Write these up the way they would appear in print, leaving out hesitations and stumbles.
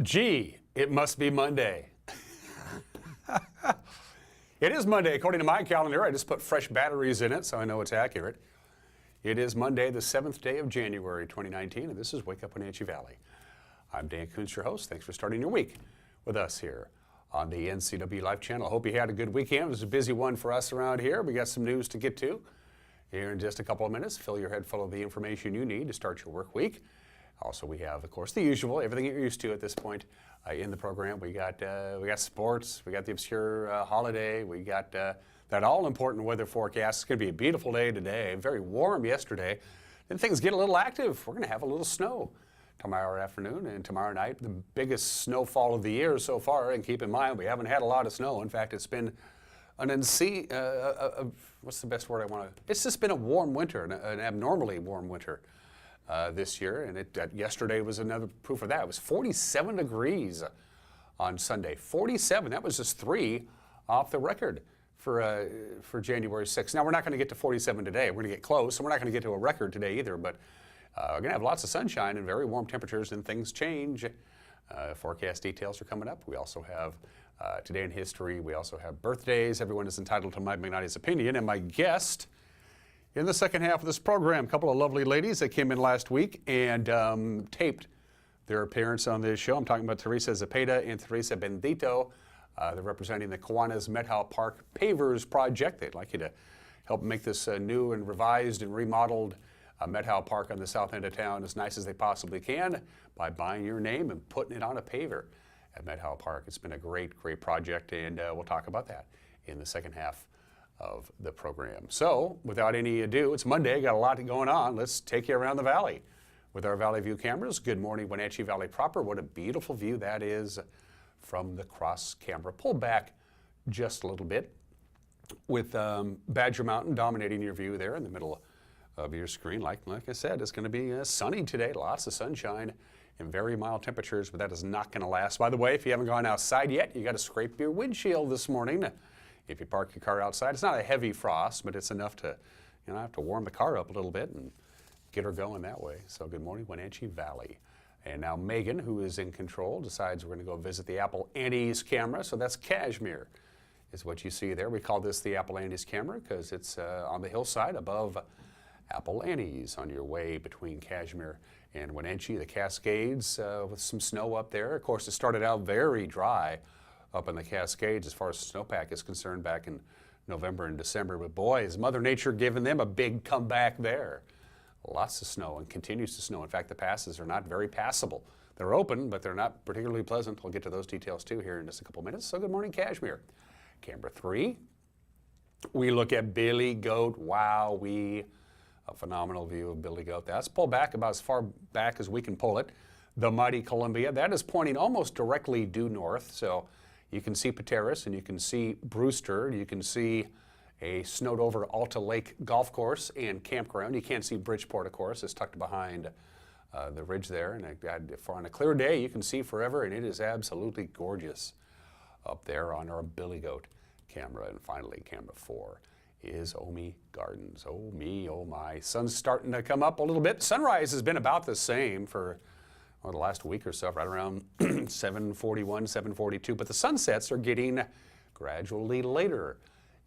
Gee, it must be Monday. It is Monday, according to my calendar. I just put fresh batteries in it, so I know it's accurate. It is Monday, the 7th day of January, 2019, and this is Wake Up Wenatchee Valley. I'm Dan Kuntz, your host. Thanks for starting your week with us here on the NCW Life channel. I hope you had a good weekend. It was a busy one for us around here. We got some news to get to here in just a couple of minutes. Fill your head full of the information you need to start your work week. Also, we have, of course, the usual, everything you're used to at this point in the program. We got sports, we got the obscure holiday, we got that all-important weather forecast. It's going to be a beautiful day today, very warm yesterday. Then things get a little active. We're going to have a little snow tomorrow afternoon and tomorrow night, the biggest snowfall of the year so far. And keep in mind, we haven't had a lot of snow. In fact, it's been an what's the best word I want to? It's just been a warm winter, an abnormally warm winter this year. And yesterday was another proof of that. It was 47 degrees on Sunday. 47. That was just 3 off the record for January 6th. Now we're not going to get to 47 today. We're going to get close, and we're not going to get to a record today either. But we're going to have lots of sunshine and very warm temperatures, and things change. Forecast details are coming up. We also have Today in History. We also have birthdays. Everyone is entitled to Mike McKnight's opinion. And my guest in the second half of this program, a couple of lovely ladies that came in last week and taped their appearance on this show. I'm talking about Bendito-Zepeda and Teresa Bendito. They're representing the Kiwanis Methow Park Pavers Project. They'd like you to help make this new and revised and remodeled Methow Park on the south end of town as nice as they possibly can by buying your name and putting it on a paver at Methow Park. It's been a great, great project, and we'll talk about that in the second half of the program. So, without any ado, it's Monday, got a lot going on. Let's take you around the valley with our Valley View cameras. Good morning, Wenatchee Valley proper. What a beautiful view that is from the cross camera. Pull back just a little bit with Badger Mountain dominating your view there in the middle of your screen. Like I said, it's going to be sunny today, lots of sunshine and very mild temperatures, but that is not going to last. By the way, if you haven't gone outside yet, you got to scrape your windshield this morning. If you park your car outside, it's not a heavy frost, but it's enough to, have to warm the car up a little bit and get her going that way. So good morning, Wenatchee Valley. And now Megan, who is in control, decides we're going to go visit the Apple Annie's camera. So that's Cashmere is what you see there. We call this the Apple Annie's camera because it's on the hillside above Apple Annie's on your way between Cashmere and Wenatchee. The Cascades with some snow up there. Of course, it started out very dry up in the Cascades as far as snowpack is concerned back in November and December. But boy, is Mother Nature giving them a big comeback there. Lots of snow and continues to snow. In fact, the passes are not very passable. They're open, but they're not particularly pleasant. We'll get to those details too here in just a couple minutes. So good morning, Cashmere. Camera 3. We look at Billy Goat. Wow, a phenomenal view of Billy Goat. That's pulled back about as far back as we can pull it. The mighty Columbia. That is pointing almost directly due north. So you can see Pateros and you can see Brewster. You can see a snowed over Alta Lake golf course and campground. You can't see Bridgeport, of course. It's tucked behind the ridge there. And on a clear day, you can see forever, and it is absolutely gorgeous up there on our Billy Goat camera. And finally, camera 4 is Omi Gardens. Oh me, oh my. Sun's starting to come up a little bit. Sunrise has been about the same for the last week or so, right around 7:41, 7:42. But the sunsets are getting gradually later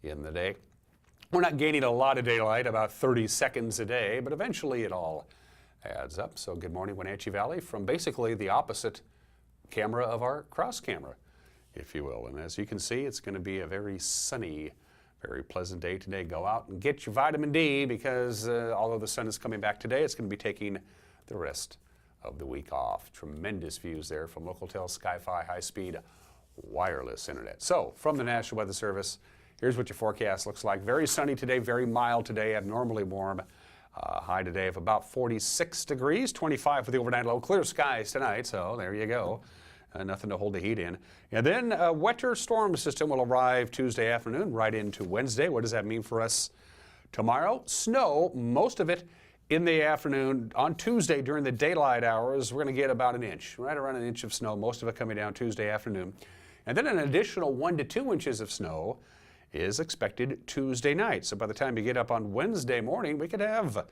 in the day. We're not gaining a lot of daylight, about 30 seconds a day, but eventually it all adds up. So good morning, Wenatchee Valley, from basically the opposite camera of our cross camera, if you will. And as you can see, it's going to be a very sunny, very pleasant day today. Go out and get your vitamin D because although the sun is coming back today, it's going to be taking the rest of the week off. Tremendous views there from Localtel Sky-Fi high-speed wireless internet. So from the National Weather Service, here's what your forecast looks like. Very sunny today, very mild today, abnormally warm. High today of about 46 degrees, 25 for the overnight low. Clear skies tonight, so there you go. Nothing to hold the heat in. And then a wetter storm system will arrive Tuesday afternoon right into Wednesday. What does that mean for us tomorrow? Snow, most of it in the afternoon. On Tuesday during the daylight hours, we're going to get about an inch, right around an inch of snow, most of it coming down Tuesday afternoon. And then an additional 1 to 2 inches of snow is expected Tuesday night. So by the time you get up on Wednesday morning, we could have,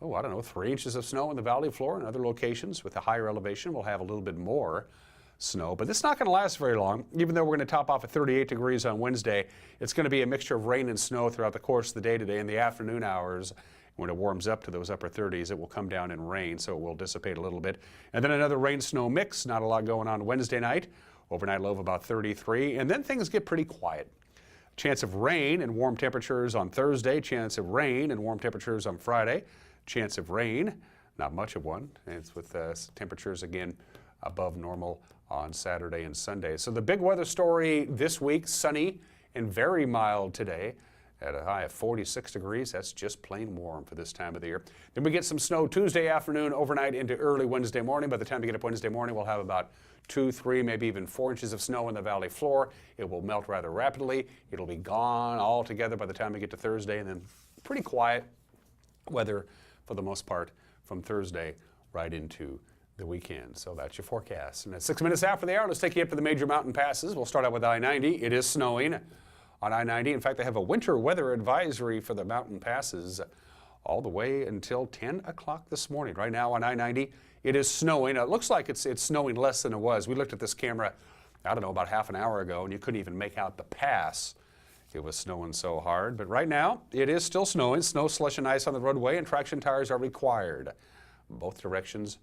3 inches of snow on the valley floor and other locations with a higher elevation. We'll have a little bit more snow. But it's not going to last very long. Even though we're going to top off at 38 degrees on Wednesday, it's going to be a mixture of rain and snow throughout the course of the day today. In the afternoon hours, when it warms up to those upper 30s, it will come down in rain, so it will dissipate a little bit. And then another rain-snow mix. Not a lot going on Wednesday night. Overnight low of about 33, and then things get pretty quiet. Chance of rain and warm temperatures on Thursday. Chance of rain and warm temperatures on Friday. Chance of rain, not much of one. And it's with temperatures again above normal on Saturday and Sunday. So the big weather story this week, sunny and very mild today at a high of 46 degrees. That's just plain warm for this time of the year. Then we get some snow Tuesday afternoon, overnight into early Wednesday morning. By the time we get up Wednesday morning, we'll have about 2, 3, maybe even 4 inches of snow in the valley floor. It will melt rather rapidly. It'll be gone altogether by the time we get to Thursday, and then pretty quiet weather for the most part from Thursday right into the weekend. So that's your forecast. And at 6 minutes after the hour, let's take you up to the major mountain passes. We'll start out with I-90. It is snowing on I-90. In fact, they have a winter weather advisory for the mountain passes all the way until 10 o'clock this morning. Right now on I-90, it is snowing. It looks like it's snowing less than it was. We looked at this camera, I don't know, about half an hour ago, and you couldn't even make out the pass. It was snowing so hard. But right now, it is still snowing. Snow, slush, and ice on the roadway, and traction tires are required. Both directions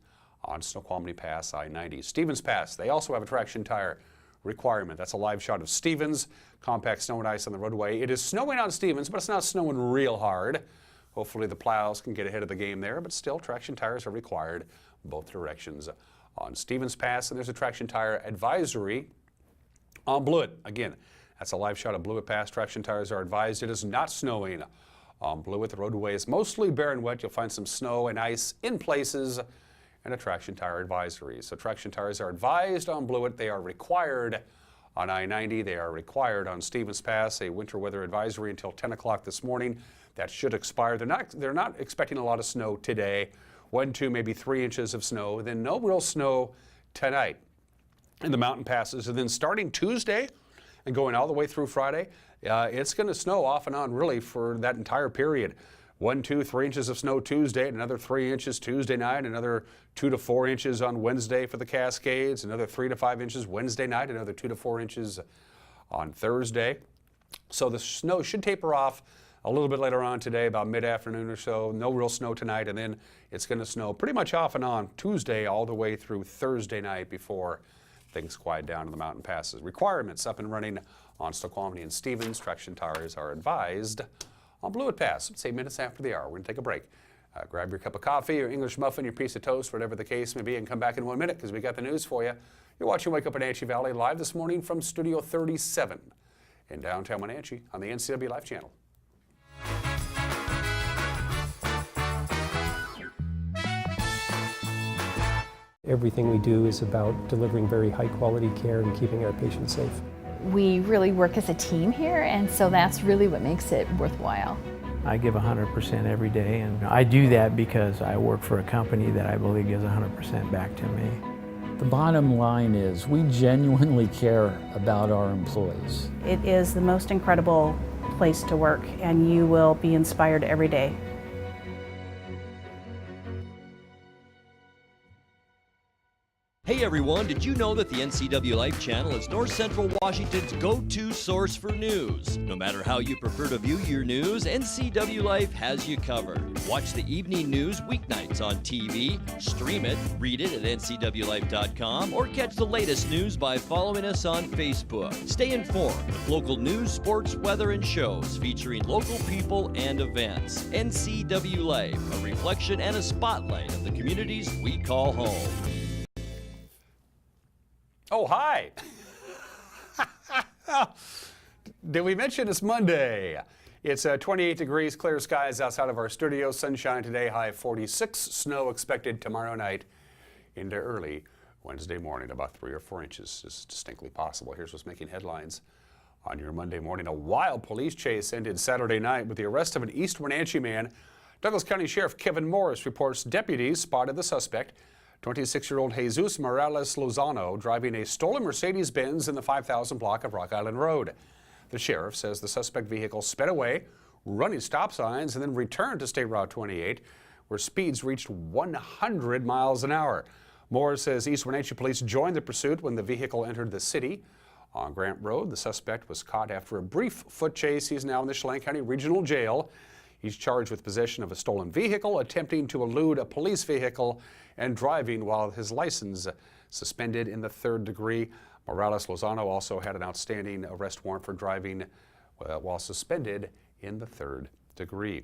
on Snoqualmie Pass, I-90. Stevens Pass, they also have a traction tire requirement. That's a live shot of Stevens. Compact snow and ice on the roadway. It is snowing on Stevens, but it's not snowing real hard. Hopefully the plows can get ahead of the game there, but still traction tires are required both directions on Stevens Pass. And there's a traction tire advisory on Blewett. Again, that's a live shot of Blewett Pass. Traction tires are advised. It is not snowing on Blewett. The roadway is mostly bare and wet. You'll find some snow and ice in places, and a traction tire advisory. So traction tires are advised on Blewett. They are required on I-90. They are required on Stevens Pass. A winter weather advisory until 10 o'clock this morning. That should expire. They're not expecting a lot of snow today. 1, 2, maybe 3 inches of snow. Then no real snow tonight in the mountain passes. And then starting Tuesday and going all the way through Friday, it's going to snow off and on really for that entire period. 1, 2, 3 inches of snow Tuesday, another 3 inches Tuesday night, another 2 to 4 inches on Wednesday for the Cascades, another 3 to 5 inches Wednesday night, another 2 to 4 inches on Thursday. So the snow should taper off a little bit later on today, about mid-afternoon or so. No real snow tonight, and then it's going to snow pretty much off and on Tuesday all the way through Thursday night before things quiet down in the mountain passes. Requirements up and running on Snoqualmie and Stevens. Traction tires are advised on Blewett Pass. It's 8 minutes after the hour. We're going to take a break. Grab your cup of coffee, your English muffin, your piece of toast, whatever the case may be, and come back in 1 minute because we got the news for you. You're watching Wake Up Wenatchee Valley live this morning from Studio 37 in downtown Wenatchee on the NCW Live channel. Everything we do is about delivering very high quality care and keeping our patients safe. We really work as a team here, and so that's really what makes it worthwhile. I give 100% every day, and I do that because I work for a company that I believe gives 100% back to me. The bottom line is we genuinely care about our employees. It is the most incredible place to work, and you will be inspired every day. Hey everyone, did you know that the NCW Life channel is North Central Washington's go-to source for news? No matter how you prefer to view your news, NCW Life has you covered. Watch the evening news weeknights on TV, stream it, read it at ncwlife.com, or catch the latest news by following us on Facebook. Stay informed with local news, sports, weather, and shows featuring local people and events. NCW Life, a reflection and a spotlight of the communities we call home. Oh, hi. Did we mention it's Monday? It's 28 degrees, clear skies outside of our studio. Sunshine today, high of 46. Snow expected tomorrow night into early Wednesday morning, about 3 or 4 inches is distinctly possible. Here's what's making headlines on your Monday morning. A wild police chase ended Saturday night with the arrest of an East Wenatchee man. Douglas County Sheriff Kevin Morris reports deputies spotted the suspect, 26-year-old Jesus Morales Lozano, driving a stolen Mercedes-Benz in the 5000 block of Rock Island Road. The sheriff says the suspect vehicle sped away, running stop signs, and then returned to State Route 28, where speeds reached 100 miles an hour. Moore says East Wenatchee police joined the pursuit when the vehicle entered the city. On Grant Road, the suspect was caught after a brief foot chase. He's now in the Chelan County Regional Jail. He's charged with possession of a stolen vehicle, attempting to elude a police vehicle, and driving while his license suspended in the 3rd degree. Morales Lozano also had an outstanding arrest warrant for driving while suspended in the 3rd degree.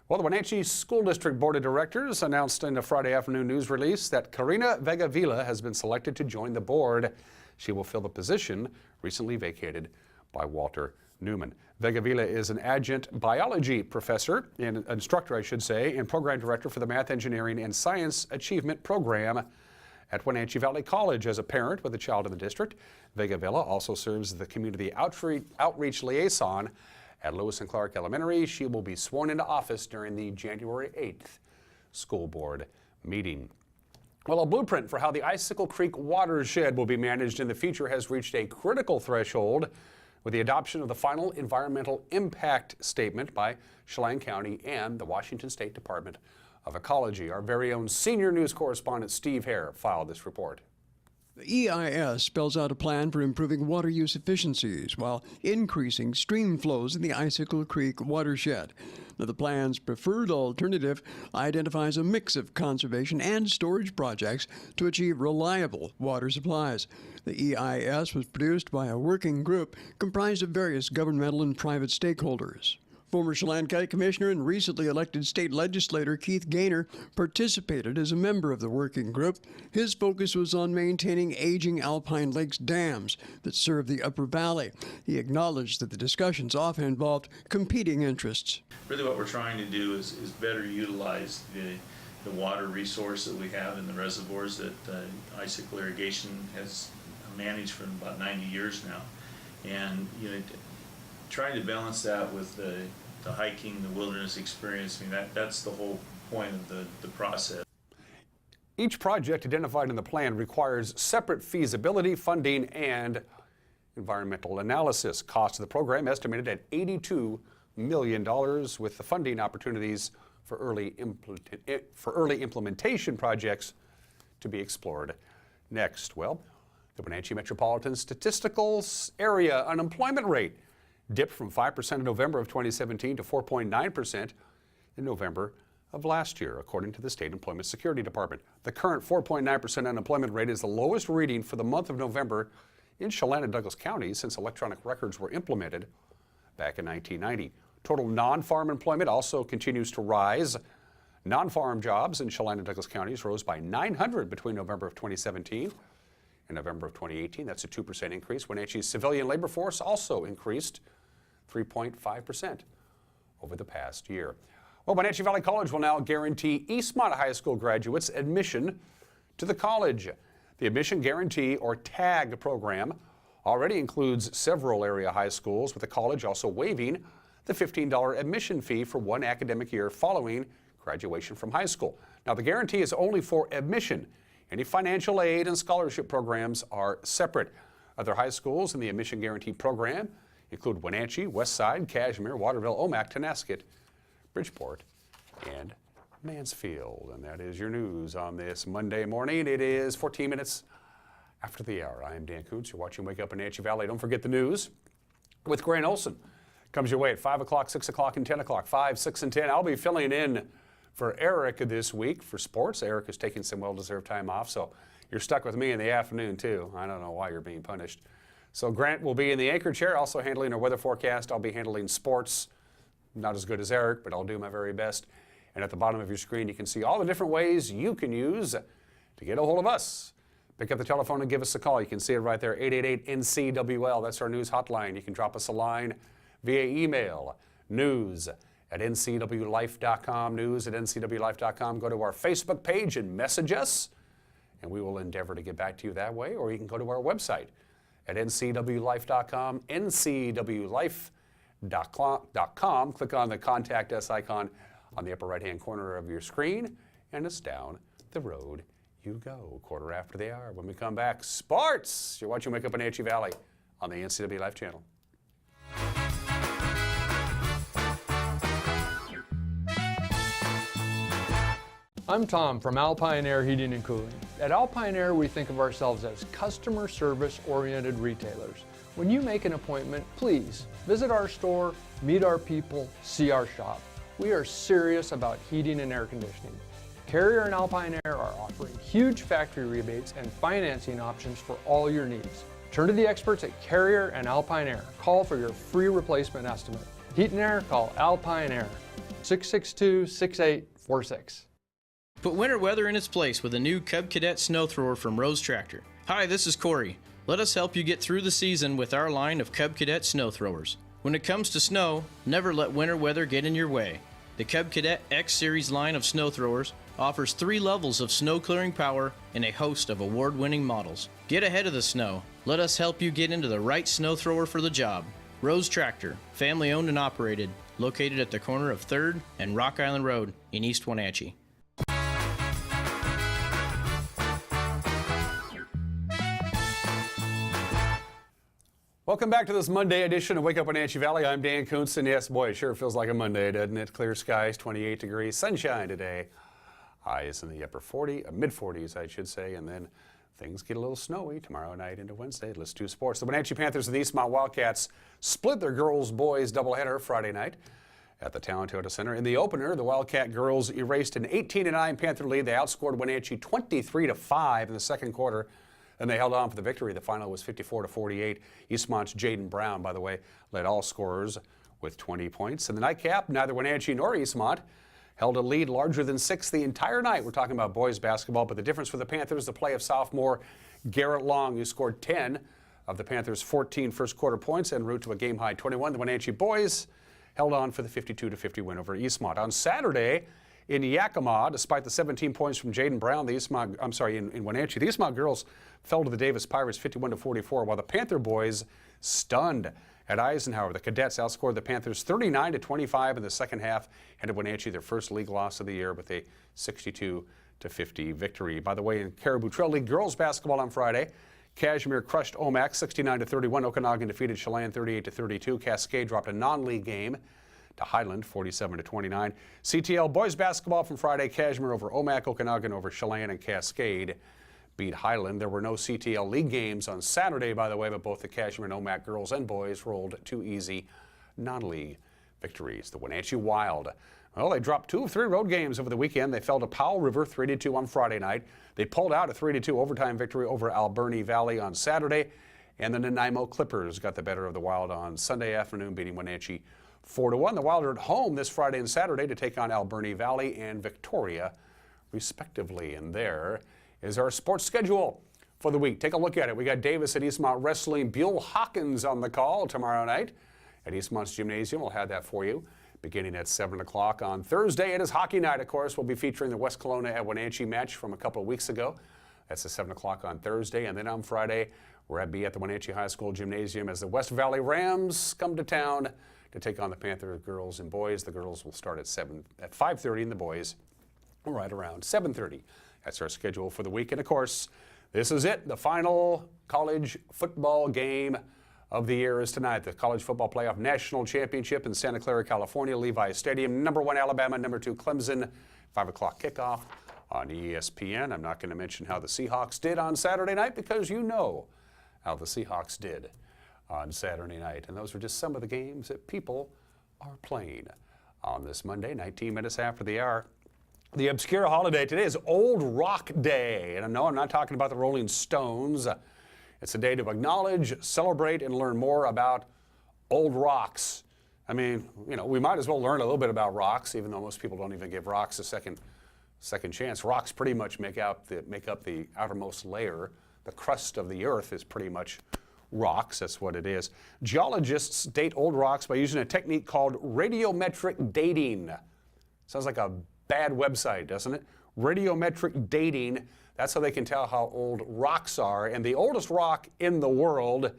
Well, the Wenatchee School District Board of Directors announced in a Friday afternoon news release that Karina Vega-Vila has been selected to join the board. She will fill the position recently vacated by Walter Newman. Vega-Vila is an adjunct biology professor, and instructor, I should say, and program director for the Math, Engineering, and Science Achievement Program at Wenatchee Valley College. As a parent with a child in the district, Vega-Vila also serves as the community outreach liaison at Lewis and Clark Elementary. She will be sworn into office during the January 8th school board meeting. Well, a blueprint for how the Icicle Creek watershed will be managed in the future has reached a critical threshold with the adoption of the final environmental impact statement by Chelan County and the Washington State Department of Ecology. Our very own senior news correspondent Steve Hare filed this report. The EIS spells out a plan for improving water use efficiencies while increasing stream flows in the Icicle Creek watershed. Now, the plan's preferred alternative identifies a mix of conservation and storage projects to achieve reliable water supplies. The EIS was produced by a working group comprised of various governmental and private stakeholders. Former Chelan County Commissioner and recently elected state legislator Keith Gaynor participated as a member of the working group. His focus was on maintaining aging Alpine Lakes dams that serve the Upper Valley. He acknowledged that the discussions often involved competing interests. Really what we're trying to do is better utilize the water resource that we have in the reservoirs that Icicle Irrigation has managed for about 90 years now. And trying to balance that with the hiking, the wilderness experience, I mean, that's the whole point of the process. Each project identified in the plan requires separate feasibility, funding, and environmental analysis. Cost of the program estimated at $82 million, with the funding opportunities for early implementation projects to be explored next. Well, the Wenatchee Metropolitan Statistical Area unemployment rate dipped from 5% in November of 2017 to 4.9% in November of last year, according to the State Employment Security Department. The current 4.9% unemployment rate is the lowest reading for the month of November in Chelan and Douglas counties since electronic records were implemented back in 1990. Total non-farm employment also continues to rise. Non-farm jobs in Chelan and Douglas counties rose by 900 between November of 2017 and November of 2018. That's a 2% increase. Wenatchee's civilian labor force also increased 3.5% over the past year. Well, Wenatchee Valley College will now guarantee Eastmont High School graduates admission to the college. The Admission Guarantee, or TAG program, already includes several area high schools, with the college also waiving the $15 admission fee for one academic year following graduation from high school. Now, the guarantee is only for admission. Any financial aid and scholarship programs are separate. Other high schools in the Admission Guarantee program include Wenatchee, Westside, Cashmere, Waterville, Omak, Tonasket, Bridgeport, and Mansfield. And that is your news on this Monday morning. It is 14 minutes after the hour. I am Dan Kuntz. You're watching Wake Up in Wenatchee Valley. Don't forget the news with Grant Olson. Comes your way at 5 o'clock, 6 o'clock, and 10 o'clock. 5, 6, and 10. I'll be filling in for Eric this week for sports. Eric is taking some well-deserved time off, so you're stuck with me in the afternoon, too. I don't know why you're being punished. So Grant will be in the anchor chair, also handling our weather forecast. I'll be handling sports. Not as good as Eric, but I'll do my very best. And at the bottom of your screen, you can see all the different ways you can use to get a hold of us. Pick up the telephone and give us a call. You can see it right there, 888-NCWL. That's our news hotline. You can drop us a line via email, news@ncwlife.com, news@ncwlife.com. Go to our Facebook page and message us, and we will endeavor to get back to you that way. Or you can go to our website at ncwlife.com, ncwlife.com. Click on the Contact Us icon on the upper right-hand corner of your screen, and it's down the road you go. Quarter after the hour. When we come back, sports! You're watching Wake Up in Wenatchee Valley on the NCW Life channel. I'm Tom from Alpine Air Heating and Cooling. At Alpine Air, we think of ourselves as customer service-oriented retailers. When you make an appointment, please visit our store, meet our people, see our shop. We are serious about heating and air conditioning. Carrier and Alpine Air are offering huge factory rebates and financing options for all your needs. Turn to the experts at Carrier and Alpine Air. Call for your free replacement estimate. Heat and air, call Alpine Air, 662-6846. Put winter weather in its place with a new Cub Cadet snow thrower from Rose Tractor. Hi, this is Corey. Let us help you get through the season with our line of Cub Cadet snow throwers. When it comes to snow, never let winter weather get in your way. The Cub Cadet X Series line of snow throwers offers 3 levels of snow clearing power and a host of award-winning models. Get ahead of the snow. Let us help you get into the right snow thrower for the job. Rose Tractor, family owned and operated, located at the corner of 3rd and Rock Island Road in East Wenatchee. Welcome back to this Monday edition of Wake Up Wenatchee Valley. I'm Dan Kuntz, and yes, boy, it sure feels like a Monday, doesn't it? Clear skies, 28 degrees, sunshine today. Highs in the mid-40s, I should say, and then things get a little snowy tomorrow night into Wednesday. Let's do sports. The Wenatchee Panthers and the Eastmont Wildcats split their girls-boys doubleheader Friday night at the Town Toyota Center. In the opener, the Wildcat girls erased an 18-9 Panther lead. They outscored Wenatchee 23-5 in the second quarter, and they held on for the victory. The final was 54-48. Eastmont's Jaden Brown, by the way, led all scorers with 20 points. In the nightcap, neither Wenatchee nor Eastmont held a lead larger than 6 the entire night. We're talking about boys basketball, but the difference for the Panthers, the play of sophomore Garrett Long, who scored 10 of the Panthers' 14 first-quarter points en route to a game-high 21. The Wenatchee boys held on for the 52-50 win over Eastmont. On Saturday, in Yakima, despite the 17 points from Jaden Brown, in Wenatchee, the Eastmont girls fell to the Davis Pirates 51-44, while the Panther boys stunned at Eisenhower. The Cadets outscored the Panthers 39-25 in the second half, handed Wenatchee their first league loss of the year with a 62-50 victory. By the way, in Caribou Trail League girls basketball on Friday, Kashmir crushed Omak 69-31. Okanagan defeated Chelan 38-32. Cascade dropped a non-league game to Highland 47-29. CTL boys basketball from Friday, Kashmir over Omak, Okanagan over Chelan, and Cascade beat Highland. There were no CTL league games on Saturday, by the way, but both the Kashmir and Omak girls and boys rolled 2 easy non-league victories. The Wenatchee Wild, well, they dropped 2 of 3 road games over the weekend. They fell to Powell River 3-2 on Friday night. They pulled out a 3-2 overtime victory over Alberni Valley on Saturday, and the Nanaimo Clippers got the better of the Wild on Sunday afternoon, beating Wenatchee 4-1. The Wild are at home this Friday and Saturday to take on Alberni Valley and Victoria, respectively. And there is our sports schedule for the week. Take a look at it. We got Davis at Eastmont Wrestling, Buell Hawkins on the call tomorrow night at Eastmont's Gymnasium. We'll have that for you beginning at 7 o'clock on Thursday. It is hockey night, of course. We'll be featuring the West Kelowna at Wenatchee match from a couple of weeks ago. That's at 7 o'clock on Thursday. And then on Friday, we're at the Wenatchee High School Gymnasium as the West Valley Rams come to town to take on the Panther girls and boys. The girls will start at 5:30 and the boys right around 7:30. That's our schedule for the week. And of course, this is it. The final college football game of the year is tonight. The College Football Playoff National Championship in Santa Clara, California, Levi Stadium. Number 1 Alabama, number 2 Clemson. 5 o'clock kickoff on ESPN. I'm not going to mention how the Seahawks did on Saturday night because you know how the Seahawks did on Saturday night. And those are just some of the games that people are playing on this Monday, 19 minutes after the hour. The obscure holiday today is Old Rock Day. And no, I'm not talking about the Rolling Stones. It's a day to acknowledge, celebrate, and learn more about old rocks. I mean, we might as well learn a little bit about rocks, even though most people don't even give rocks a second chance. Rocks pretty much make up the outermost layer. The crust of the earth is pretty much rocks. That's what it is. Geologists date old rocks by using a technique called radiometric dating. Sounds like a bad website, doesn't it? Radiometric dating. That's how they can tell how old rocks are. And the oldest rock in the world,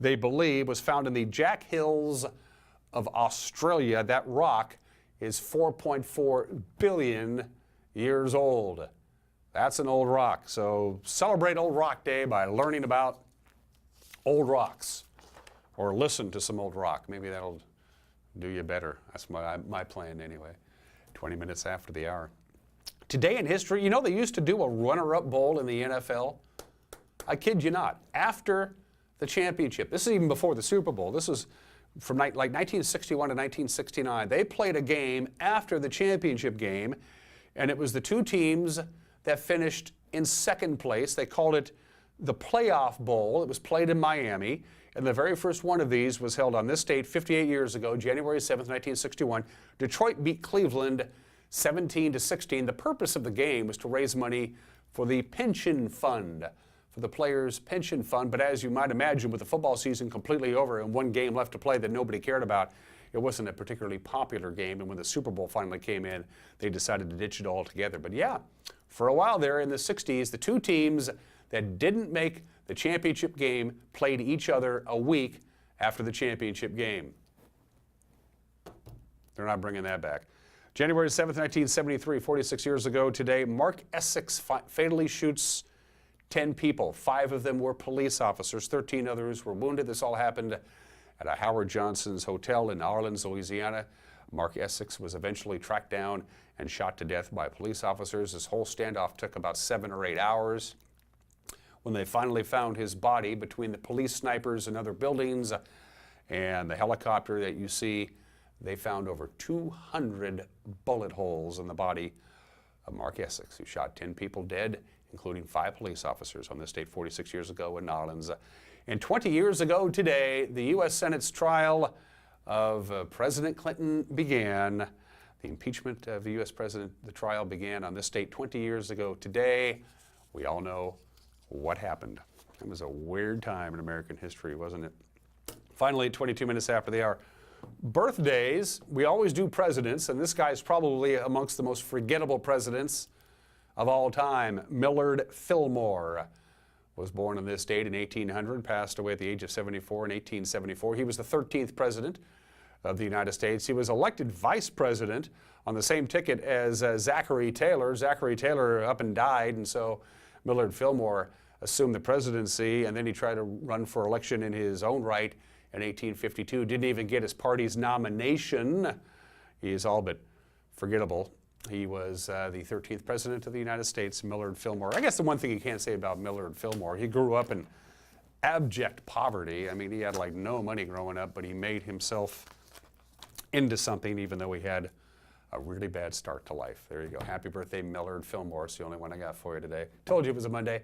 they believe, was found in the Jack Hills of Australia. That rock is 4.4 billion years old. That's an old rock. So celebrate Old Rock Day by learning about old rocks, or listen to some old rock. Maybe that'll do you better. That's my plan anyway. 20 minutes after the hour. Today in history, you know they used to do a runner-up bowl in the NFL? I kid you not. After the championship, this is even before the Super Bowl, this was from like 1961 to 1969, they played a game after the championship game, and it was the two teams that finished in second place. They called it the Playoff Bowl. It was played in Miami, and the very first one of these was held on this date 58 years ago, January 7th, 1961. Detroit beat Cleveland 17-16. The purpose of the game was to raise money for the pension fund, for the players' pension fund. But as you might imagine, with the football season completely over and one game left to play that nobody cared about, it wasn't a particularly popular game. And when the Super Bowl finally came in, they decided to ditch it altogether. But yeah, for a while there in the 60s, the two teams that didn't make the championship game played each other a week after the championship game. They're not bringing that back. January 7th, 1973, 46 years ago today, Mark Essex fatally shoots 10 people. 5 of them were police officers. 13 others were wounded. This all happened at a Howard Johnson's hotel in Orleans, Louisiana. Mark Essex was eventually tracked down and shot to death by police officers. This whole standoff took about 7 or 8 hours. When they finally found his body between the police snipers and other buildings and the helicopter that you see, they found over 200 bullet holes in the body of Mark Essex, who shot 10 people dead, including 5 police officers on this date 46 years ago in Orleans. And 20 years ago today, the U.S. Senate's trial of President Clinton began. The impeachment of the U.S. president, the trial began on this date 20 years ago today. We all know what happened. It was a weird time in American history, wasn't it? Finally, 22 minutes after the hour. Birthdays, we always do presidents, and this guy's probably amongst the most forgettable presidents of all time. Millard Fillmore was born on this date in 1800, passed away at the age of 74 in 1874. He was the 13th president of the United States. He was elected vice president on the same ticket as Zachary Taylor. Zachary Taylor up and died, and so Millard Fillmore assumed the presidency, and then he tried to run for election in his own right in 1852. Didn't even get his party's nomination. He is all but forgettable. He was the 13th president of the United States, Millard Fillmore. I guess the one thing you can't say about Millard Fillmore, he grew up in abject poverty. I mean, he had like no money growing up, but he made himself into something, even though he had a really bad start to life. There you go. Happy birthday, Millard Fillmore. It's the only one I got for you today. Told you it was a Monday.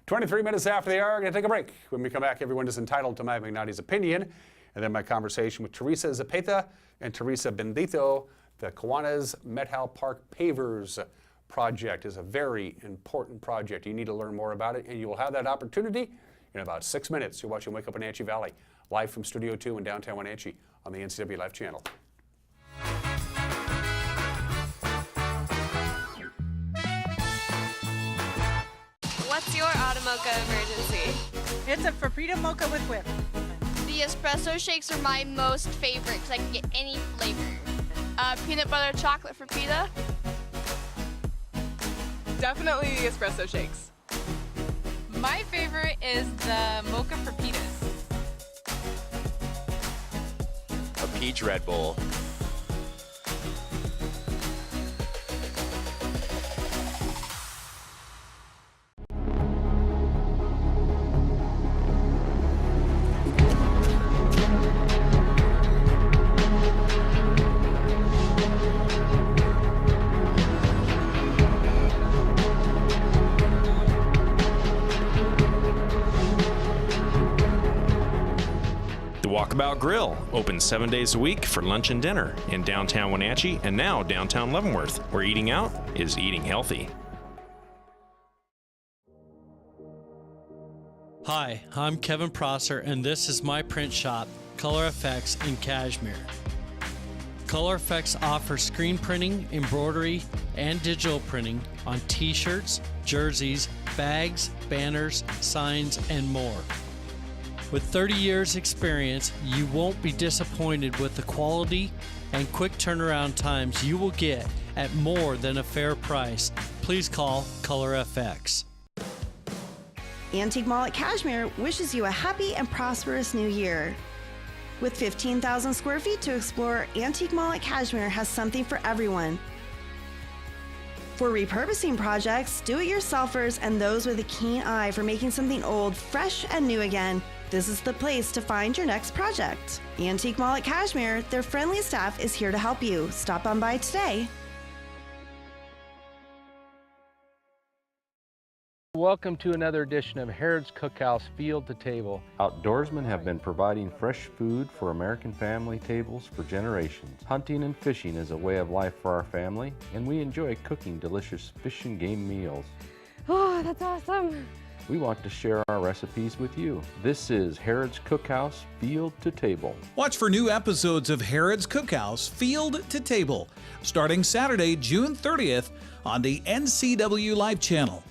23 minutes after the hour, we're going to take a break. When we come back, everyone is entitled to Mike McNally's opinion. And then my conversation with Teresa Zepeda and Teresa Bendito. The Kiwanis Methow Park Pavers project is a very important project. You need to learn more about it, and you will have that opportunity in about 6 minutes. You're watching Wake Up Wenatchee Valley, live from Studio 2 in downtown Wenatchee on the NCW Life channel. What's your AUT-TO emergency? It's a Frappuccino mocha with whip. The espresso shakes are my most favorite because I can get any flavor. Peanut butter chocolate for pita. Definitely the espresso shakes. My favorite is the mocha for pitas. A peach Red Bull. Walkabout Grill, open 7 days a week for lunch and dinner in downtown Wenatchee and now downtown Leavenworth, where eating out is eating healthy. Hi, I'm Kevin Prosser, and this is my print shop, Color Effects in Cashmere. Color Effects offers screen printing, embroidery, and digital printing on t-shirts, jerseys, bags, banners, signs, and more. With 30 years experience, you won't be disappointed with the quality and quick turnaround times you will get at more than a fair price. Please call Color FX. Antique Mall at Cashmere wishes you a happy and prosperous new year. With 15,000 square feet to explore, Antique Mall at Cashmere has something for everyone. For repurposing projects, do-it-yourselfers, and those with a keen eye for making something old fresh and new again, this is the place to find your next project. Antique Mall at Cashmere, their friendly staff is here to help you. Stop on by today. Welcome to another edition of Harrod's Cookhouse Field to Table. Outdoorsmen have been providing fresh food for American family tables for generations. Hunting and fishing is a way of life for our family, and we enjoy cooking delicious fish and game meals. Oh, that's awesome. We want to share our recipes with you. This is Harrod's Cookhouse Field to Table. Watch for new episodes of Harrod's Cookhouse Field to Table, starting Saturday, June 30th on the NCW Live channel.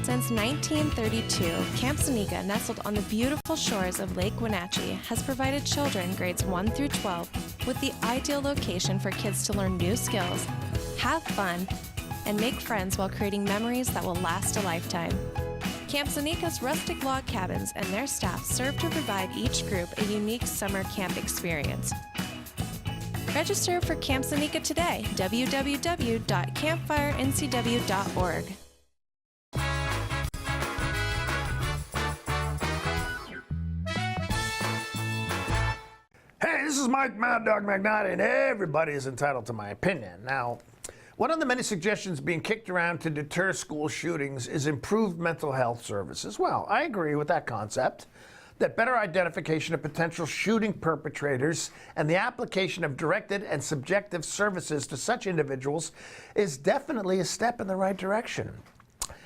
Since 1932, Camp Seneca, nestled on the beautiful shores of Lake Wenatchee, has provided children grades 1 through 12 with the ideal location for kids to learn new skills, have fun, and make friends while creating memories that will last a lifetime. Camp Seneca's rustic log cabins and their staff serve to provide each group a unique summer camp experience. Register for Camp Seneca today, www.campfirencw.org. Hey, this is Mike Mad Dog McNaughty, and everybody is entitled to my opinion. Now, one of the many suggestions being kicked around to deter school shootings is improved mental health services. Well, I agree with that concept, that better identification of potential shooting perpetrators and the application of directed and subjective services to such individuals is definitely a step in the right direction.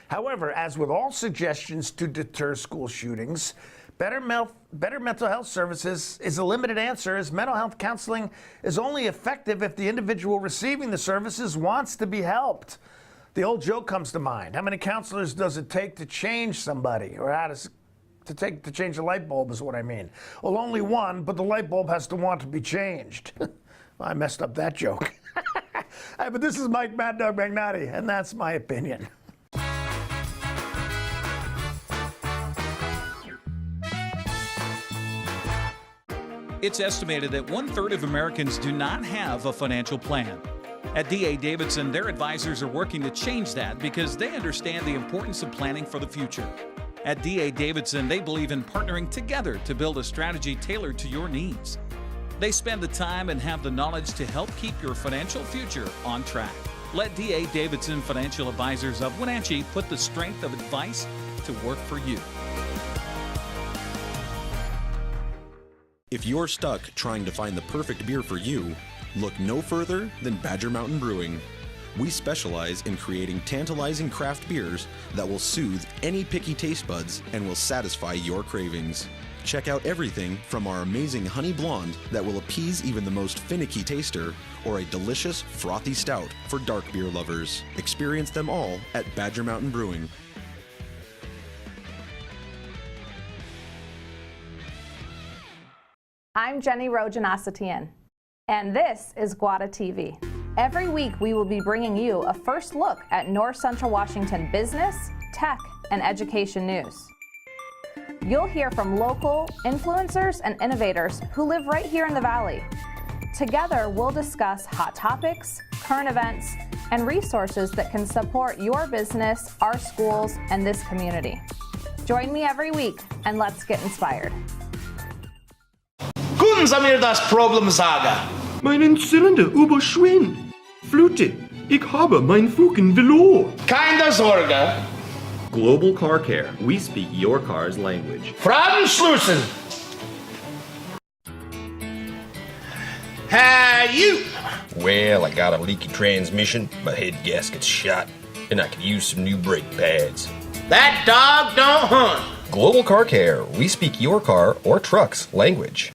However, as with all suggestions to deter school shootings, better mental health services is a limited answer, as mental health counseling is only effective if the individual receiving the services wants to be helped. The old joke comes to mind. How many counselors does it take to change somebody? Or how does it take to change a light bulb is what I mean. Well, only one, but the light bulb has to want to be changed. I messed up that joke. Hey, but this is Mike Mad Dog McNaughty, and that's my opinion. It's estimated that 1/3 of Americans do not have a financial plan. At D.A. Davidson, their advisors are working to change that because they understand the importance of planning for the future. At D.A. Davidson, they believe in partnering together to build a strategy tailored to your needs. They spend the time and have the knowledge to help keep your financial future on track. Let D.A. Davidson Financial Advisors of Wenatchee put the strength of advice to work for you. If you're stuck trying to find the perfect beer for you, look no further than Badger Mountain Brewing. We specialize in creating tantalizing craft beers that will soothe any picky taste buds and will satisfy your cravings. Check out everything from our amazing honey blonde that will appease even the most finicky taster, or a delicious frothy stout for dark beer lovers. Experience them all at Badger Mountain Brewing. I'm Jenny Rojanasatian, and this is Guada TV. Every week we will be bringing you a first look at North Central Washington business, tech, and education news. You'll hear from local influencers and innovators who live right here in the Valley. Together we'll discuss hot topics, current events, and resources that can support your business, our schools, and this community. Join me every week, and let's get inspired. Guten Samir das Problem sage. Meinen Zylinder überschwingt. Flute, ich habe mein Fugen verloren. Keine Sorge. Global Car Care. We speak your car's language. Fragenschlüssel. Hey, you. Well, I got a leaky transmission, my head gasket's shot, and I could use some new brake pads. That dog don't hunt. Global Car Care. We speak your car or truck's language.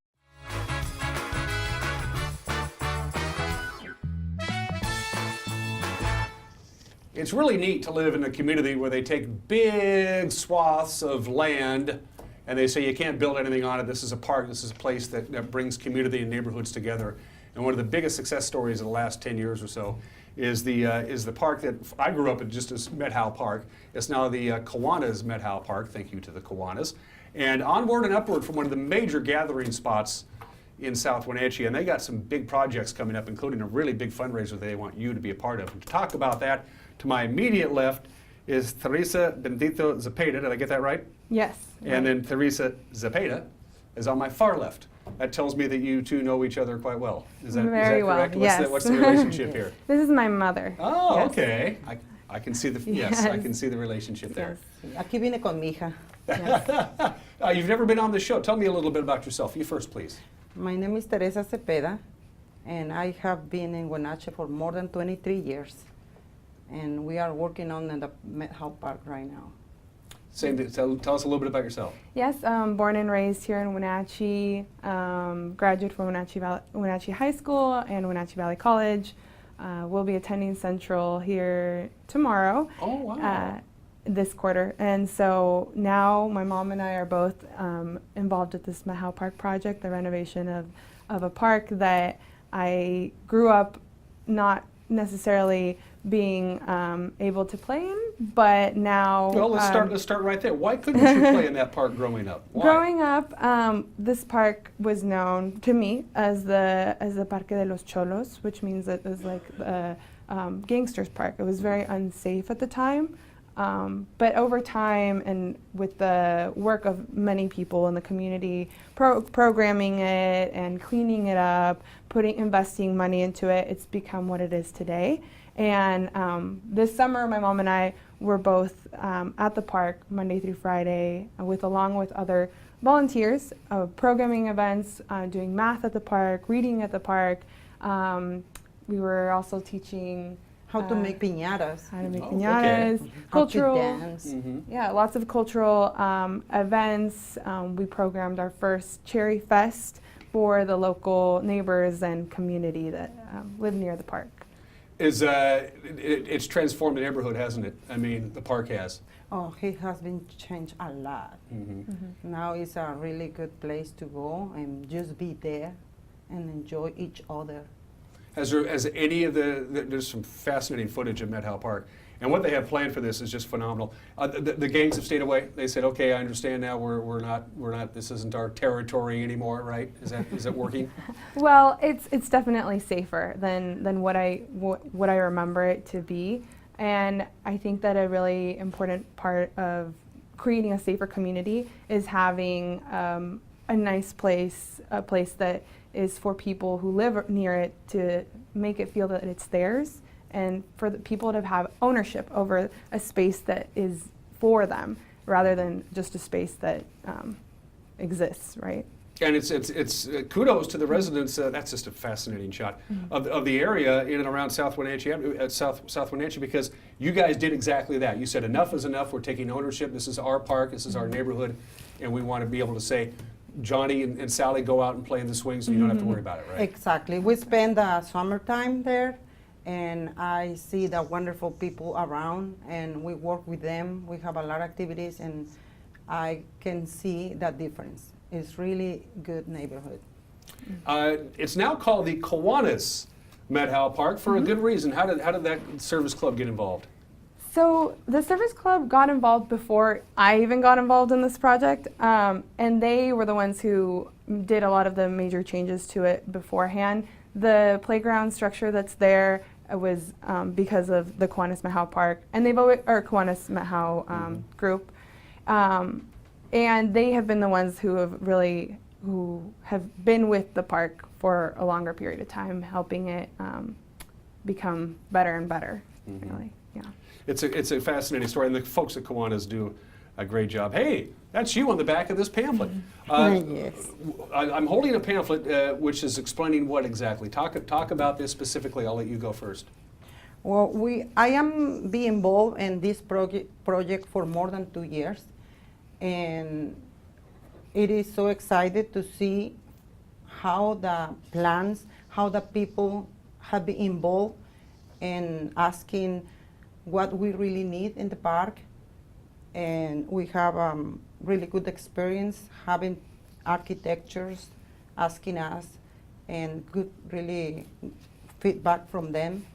It's really neat to live in a community where they take big swaths of land and they say you can't build anything on it. This is a park, this is a place that brings community and neighborhoods together. And one of the biggest success stories of the last 10 years or so is the park that I grew up in, just as Methow Park. It's now the Kiwanis Methow Park. Thank you to the Kiwanis. And onward and upward from one of the major gathering spots in South Wenatchee, and they got some big projects coming up, including a really big fundraiser they want you to be a part of. And to talk about that, to my immediate left is Teresa Bendito-Zepeda. Did I get that right? Yes. And then Teresa Zepeda is on my far left. That tells me that you two know each other quite well. Is that Very well, correct? yes. What's the relationship here? This is my mother. Oh, Yes. okay. I can see the yes, I can see the relationship there. Aquí vine con mi hija. You've never been on the show. Tell me a little bit about yourself. You first, please. My name is Teresa Zepeda, and I have been in Wenatchee for more than 23 years. And we are working on the Methow Park right now. Tell us a little bit about yourself. Yes, born and raised here in Wenatchee, graduate from Wenatchee High School and Wenatchee Valley College. We'll be attending Central here tomorrow. Oh, wow. This quarter. And so now my mom and I are both involved with this Methow Park project, the renovation of a park that I grew up not necessarily being able to play in, but now... Well, let's start right there. Why couldn't you play in that park growing up? Why? Growing up, this park was known to me as the Parque de los Cholos, which means that it was like the gangsters park. It was very unsafe at the time. But over time and with the work of many people in the community, programming it and cleaning it up, investing money into it, it's become what it is today. And this summer, my mom and I were both at the park Monday through Friday along with other volunteers, programming events, doing math at the park, reading at the park. We were also teaching how to make piñatas. How to make piñatas. Okay. Cultural, how to dance. Yeah, lots of cultural events. We programmed our first Cherry Fest for the local neighbors and community that live near the park. It's transformed the neighborhood, hasn't it? I mean, the park has. Oh, it has been changed a lot. Now it's a really good place to go and just be there and enjoy each other. Has any of there's some fascinating footage of Methow Park, and what they have planned for this is just phenomenal. The gangs have stayed away. They said, okay, I understand now. We're not. This isn't our territory anymore, right? Is that working? Well, it's definitely safer than what I remember it to be, and I think that a really important part of creating a safer community is having a nice place, a place that is for people who live near it to make it feel that it's theirs, and for the people to have ownership over a space that is for them rather than just a space that exists, right? And it's kudos to the residents. That's just a fascinating shot of the area in and around South Wenatchee, South Wenatchee, because you guys did exactly that. You said enough is enough. We're taking ownership. This is our park. This is our neighborhood, and we want to be able to say, Johnny and Sally, go out and play in the swings, and you don't have to worry about it, right? Exactly. We spend the summertime there, and I see the wonderful people around, and we work with them. We have a lot of activities, and I can see that difference. It's really good neighborhood. It's now called the Kiwanis Methow Park for a good reason. How did that service club get involved? So the Service Club got involved before I even got involved in this project, and they were the ones who did a lot of the major changes to it beforehand. The playground structure that's there was because of the Kiwanis Methow Park, and Kiwanis Methow group, and they have been the ones who have been with the park for a longer period of time, helping it become better and better. Really, yeah. It's a fascinating story, and the folks at Kiwanis do a great job. Hey, that's you on the back of this pamphlet. Yes. I'm holding a pamphlet which is explaining what exactly. Talk about this specifically. I'll let you go first. Well, I am being involved in this project for more than 2 years, and it is so excited to see how the plans, how the people have been involved in asking what we really need in the park, and we have really good experience having architects asking us, and good really feedback from them.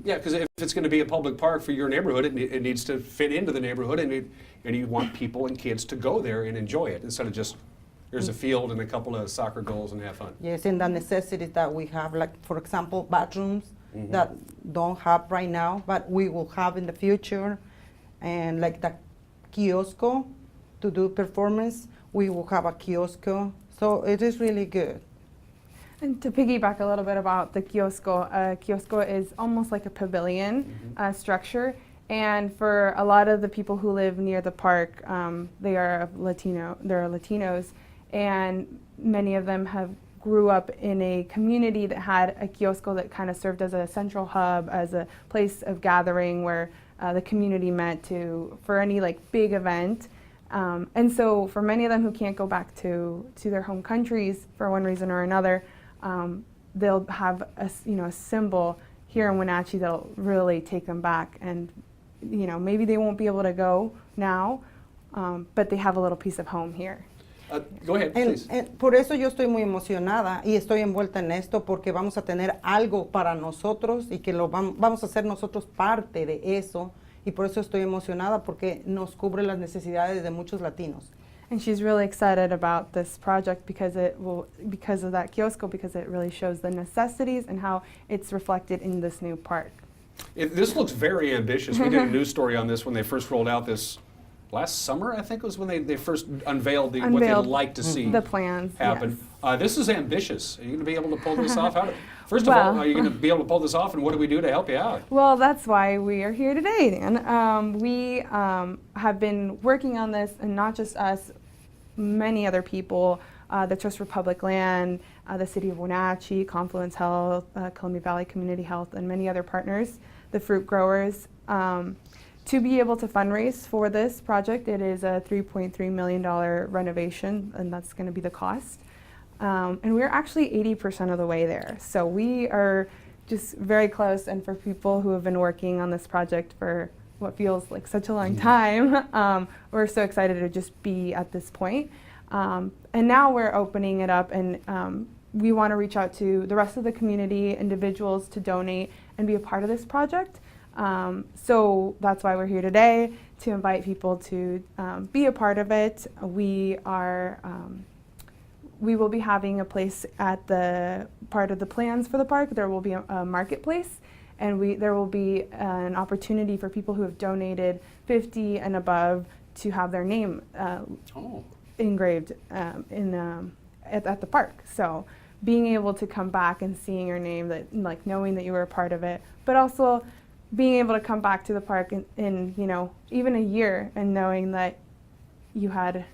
Yeah, because if it's going to be a public park for your neighborhood, it needs to fit into the neighborhood, and you want people and kids to go there and enjoy it instead of just There's a field and a couple of soccer goals and have fun. Yes, and the necessities that we have, like for example, bathrooms that don't have right now, but we will have in the future, and like the kiosco to do performance, we will have a kiosco. So it is really good. And to piggyback a little bit about the kiosco, kiosco is almost like a pavilion structure. And for a lot of the people who live near the park, they are Latinos, and many of them grew up in a community that had a kiosco that kind of served as a central hub, as a place of gathering where the community met for any like big event. And so for many of them who can't go back to their home countries for one reason or another, they'll have a symbol here in Wenatchee that'll really take them back. And maybe they won't be able to go now, but they have a little piece of home here. Go ahead, please. Por eso yo estoy muy emocionada y estoy envuelta en esto porque vamos a tener algo para nosotros y que vamos a ser nosotros parte de eso, y por eso estoy emocionada porque nos cubre las necesidades de muchos latinos. And she's really excited about this project because of that kiosco, because it really shows the necessities and how it's reflected in this new park. This looks very ambitious. We did a news story on this when they first rolled out this last summer, I think it was when they first unveiled what they'd like to see the plans happen. Yes. This is ambitious. Are you going to be able to pull this off? First of all, are you going to be able to pull this off, and what do we do to help you out? Well, that's why we are here today, Dan. We have been working on this, and not just us, many other people, the Trust for Public Land, the City of Wenatchee, Confluence Health, Columbia Valley Community Health, and many other partners, the fruit growers. To be able to fundraise for this project, it is a $3.3 million renovation, and that's going to be the cost. And we're actually 80% of the way there. So we are just very close, and for people who have been working on this project for what feels like such a long time, we're so excited to just be at this point. And now we're opening it up, and we want to reach out to the rest of the community, individuals to donate and be a part of this project. So that's why we're here today, to invite people to be a part of it. We will be having a place at the part of the plans for the park. There will be a marketplace, and there will be an opportunity for people who have donated $50 and above to have their name engraved at the park. So being able to come back and seeing your name, like knowing that you were a part of it, but also being able to come back to the park in even a year and knowing that you had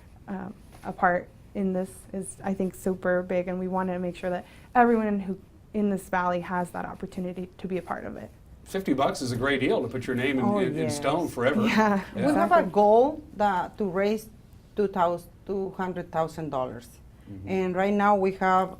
a part in this is, I think, super big, and we want to make sure that everyone who in this valley has that opportunity to be a part of it. $50 is a great deal to put your name in stone forever. Yeah, We have a goal to raise $200,000, and right now we have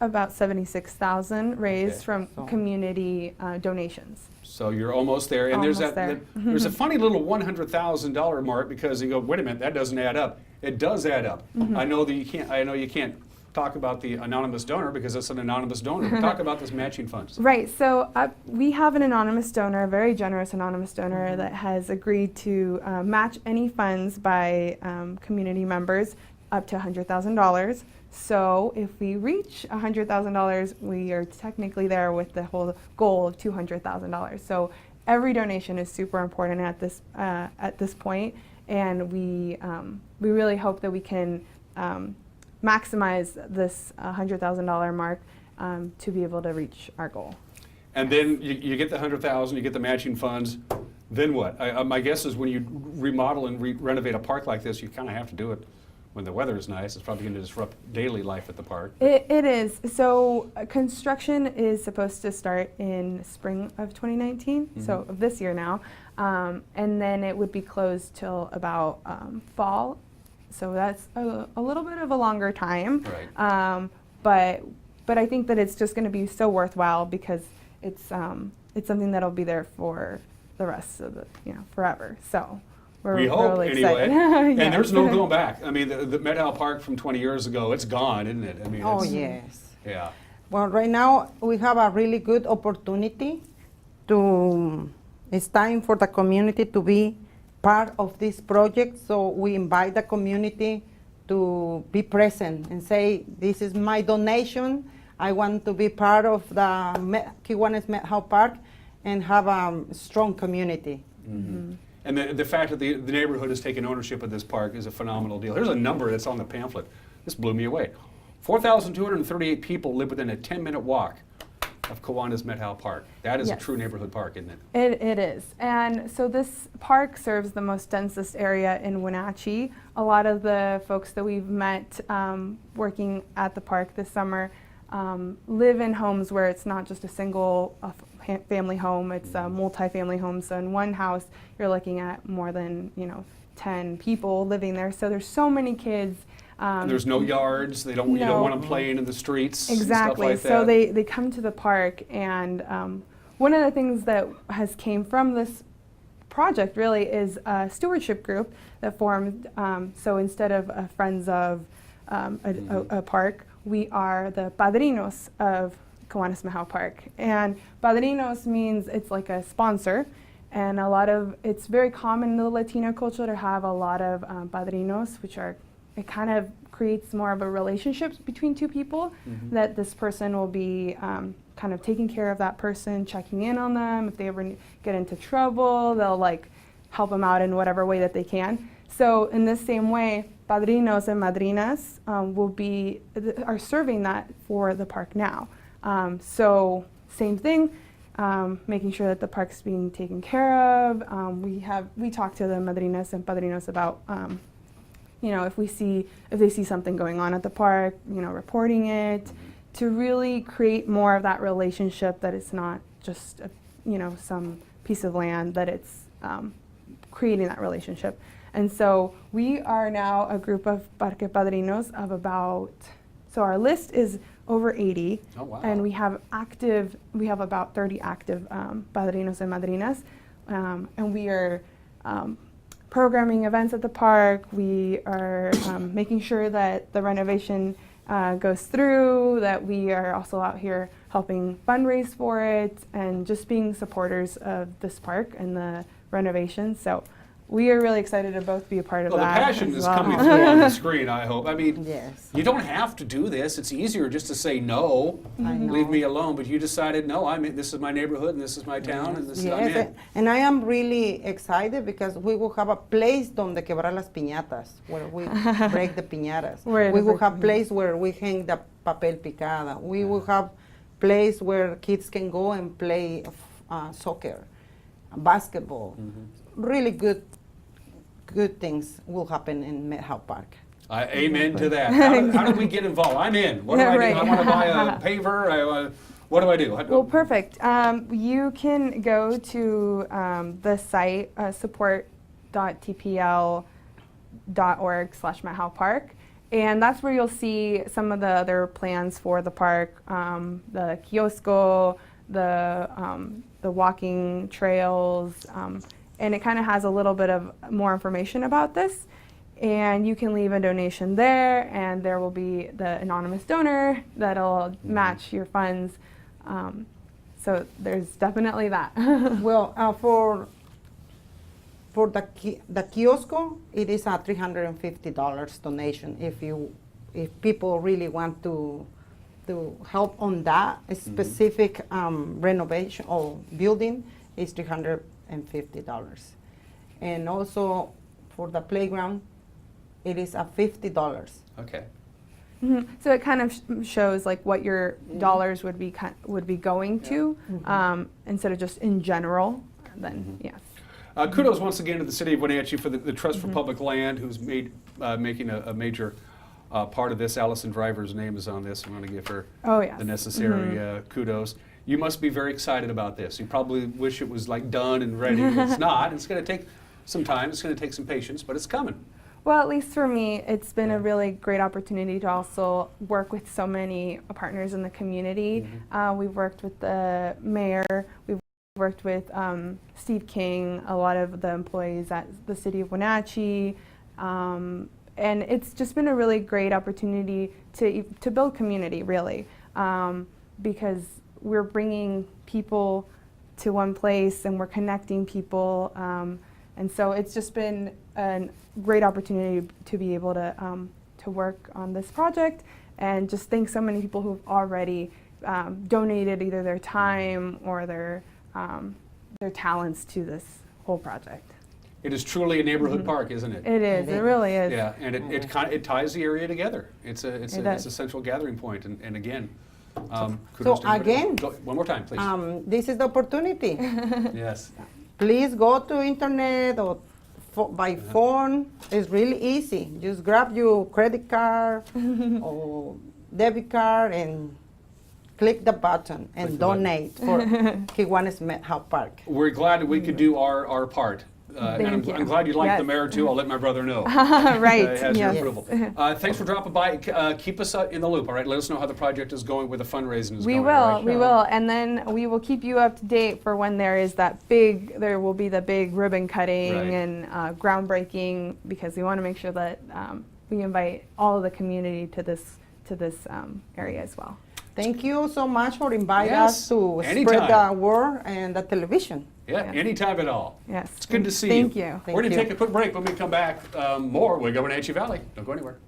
about $76,000 raised from community donations. So you're almost there, and Almost there's there. there's a funny little $100,000 mark, because you go, wait a minute, that doesn't add up. It does add up. I know that you can't. I know you can't talk about the anonymous donor because it's an anonymous donor. Talk about this matching funds. Right. So we have an anonymous donor, a very generous anonymous donor that has agreed to match any funds by community members up to $100,000. So if we reach $100,000, we are technically there with the whole goal of $200,000. So every donation is super important at this point, and we really hope that we can maximize this $100,000 mark to be able to reach our goal. And then you get the $100,000, you get the matching funds. Then what? My guess is when you remodel and renovate a park like this, you kind of have to do it when the weather is nice. It's probably going to disrupt daily life at the park. It is. So construction is supposed to start in spring of 2019, so of this year now, and then it would be closed till about fall. So that's a little bit of a longer time. Right. But I think that it's just going to be so worthwhile because it's something that'll be there for the rest of forever. So. We hope, really anyway. Yes. And there's no going back. I mean, the Methow Park from 20 years ago, it's gone, isn't it? I mean, yes. Yeah. Well, right now we have a really good opportunity it's time for the community to be part of this project. So we invite the community to be present and say, this is my donation. I want to be part of the Kiwanis Methow Park and have a strong community. Mm-hmm. And the fact that the neighborhood has taken ownership of this park is a phenomenal deal. Here's a number that's on the pamphlet. This blew me away. 4,238 people live within a 10-minute walk of Kiwanis Methow Park. That is a true neighborhood park, isn't it? It is. And so this park serves the most densest area in Wenatchee. A lot of the folks that we've met working at the park this summer live in homes where it's not just a single family home, it's a multi-family home. So in one house, you're looking at more than 10 people living there. So there's so many kids. And there's no yards. You don't want them playing in the streets. Exactly. And stuff like so that. they come to the park, and one of the things that has came from this project really is a stewardship group that formed. So instead of friends of a park, we are the padrinos of Kiwanis Methow Park. And padrinos means it's like a sponsor. And it's very common in the Latino culture to have a lot of padrinos, which are, it kind of creates more of a relationship between two people, that this person will be kind of taking care of that person, checking in on them. If they ever get into trouble, they'll like help them out in whatever way that they can. So in this same way, padrinos and madrinas are serving that for the park now. So same thing, making sure that the park's being taken care of. We talk to the madrinas and padrinos about if they see something going on at the park, reporting it, to really create more of that relationship, that it's not just some piece of land, that it's creating that relationship. And so we are now a group of Parque Padrinos of so our list is over 80. Oh, wow. And we have about 30 active padrinos and madrinas, and we are programming events at the park. We are making sure that the renovation goes through, that we are also out here helping fundraise for it, and just being supporters of this park and the renovation. So we are really excited to both be a part of that. Well, the passion is coming through on the screen, I hope. I mean, you don't have to do this. It's easier just to say no, leave me alone. But you decided, no, this is my neighborhood, and this is my town, and this is I'm in. And I am really excited because we will have a place donde quebrar las piñatas, where we break the piñatas. We will have place where we hang the papel picada. We will have place where kids can go and play soccer, basketball. Really good things will happen in Methow Park. Amen to that. How do we get involved? I'm in. What do I do? I want to buy a paver. What do I do? Well, perfect. You can go to the site support.tpl.org/Methow Park, and that's where you'll see some of the other plans for the park, the kiosco, the walking trails. And it kind of has a little bit of more information about this. And you can leave a donation there, and there will be the anonymous donor that'll match your funds. So there's definitely that. Well, for the kiosco, it is a $350 donation. If people really want to help on that specific renovation or building, is $350. And also for the playground, it is a $50. Okay. So it kind of shows like what your dollars would be going to, instead of just in general. Then yes. Kudos once again to the City of Wenatchee for the Trust for Public Land, who's making a major part of this. Allison Driver's name is on this. I want to give her the necessary kudos. You must be very excited about this. You probably wish it was like done and ready. It's not. It's going to take some time. It's going to take some patience, but it's coming. Well, at least for me, it's been a really great opportunity to also work with so many partners in the community. We've worked with the mayor. We've worked with Steve King, a lot of the employees at the City of Wenatchee. And it's just been a really great opportunity to build community, really, because we're bringing people to one place and we're connecting people. And so it's just been a great opportunity to be able to to work on this project, and just thank so many people who've already donated either their time or their talents to this whole project. It is truly a neighborhood park, isn't it? It is. It really is. Yeah, and it ties the area together. It's a central gathering point, and again, kudos to everybody. Again, one more time, please. This is the opportunity. Yes. Please go to internet or by phone. It's really easy. Just grab your credit card or debit card and click the button and donate for Kiwanis Methow Park. We're glad that we could do our part. And I'm glad you like the mayor too. I'll let my brother know. Right. Has your approval. Thanks for dropping by. Keep us in the loop, all right? Let us know how the project is going, where the fundraising is going. We will. And then we will keep you up to date for when there will be the big ribbon cutting and groundbreaking, because we want to make sure that we invite all of the community to this area as well. Thank you so much for inviting us to spread the word and the television. Yeah, anytime at all. Yes. It's good to see you. Thank you. We're going to take a quick break. When we come back, more with Wenatchee Valley. Don't go anywhere.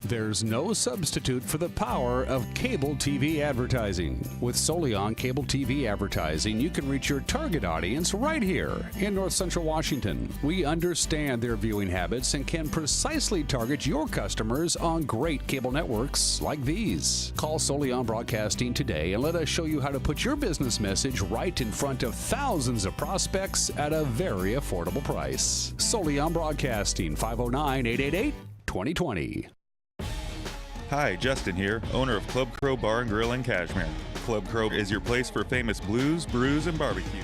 There's no substitute for the power of cable TV advertising. With Solion Cable TV advertising, you can reach your target audience right here in North Central Washington. We understand their viewing habits and can precisely target your customers on great cable networks like these. Call Solion Broadcasting today and let us show you how to put your business message right in front of thousands of prospects at a very affordable price. Solion Broadcasting, 509-888-2020. Hi, Justin here, owner of Club Crow Bar and Grill in Cashmere. Club Crow is your place for famous blues, brews, and barbecue.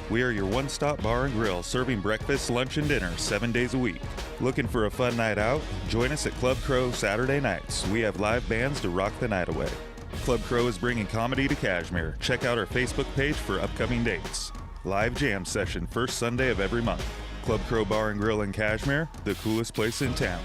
We are your one-stop bar and grill, serving breakfast, lunch, and dinner 7 days a week. Looking for a fun night out? Join us at Club Crow Saturday nights. We have live bands to rock the night away. Club Crow is bringing comedy to Cashmere. Check out our Facebook page for upcoming dates. Live jam session first Sunday of every month. Club Crow Bar and Grill in Cashmere, the coolest place in town.